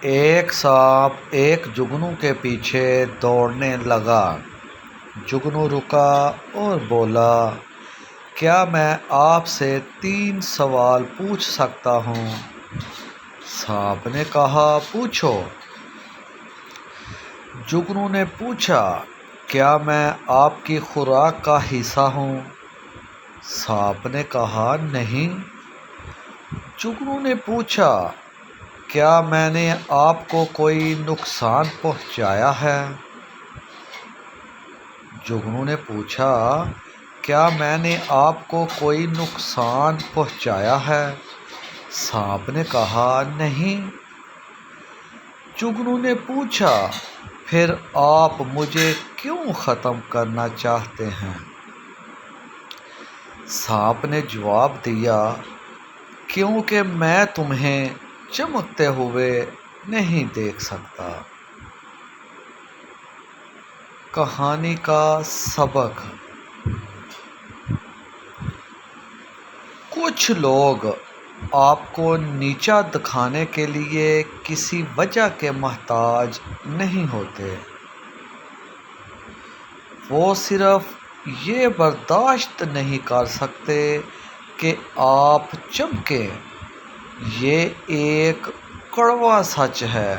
ایک سانپ ایک جگنو کے پیچھے دوڑنے لگا۔ جگنو رکا اور بولا، کیا میں آپ سے 3 سوال پوچھ سکتا ہوں؟ سانپ نے کہا، پوچھو۔ جگنو نے پوچھا، کیا میں آپ کی خوراک کا حصہ ہوں؟ سانپ نے کہا، نہیں۔ جگنو نے پوچھا، کیا میں نے آپ کو کوئی نقصان پہنچایا ہے؟ جگنو نے پوچھا، کیا میں نے آپ کو کوئی نقصان پہنچایا ہے؟ سانپ نے کہا، نہیں۔ جگنو نے پوچھا، پھر آپ مجھے کیوں ختم کرنا چاہتے ہیں؟ سانپ نے جواب دیا، کیونکہ میں تمہیں چمکتے ہوئے نہیں دیکھ سکتا۔ کہانی کا سبق: کچھ لوگ آپ کو نیچا دکھانے کے لیے کسی وجہ کے محتاج نہیں ہوتے، وہ صرف یہ برداشت نہیں کر سکتے کہ آپ چمکیں۔ یہ ایک کڑوا سچ ہے۔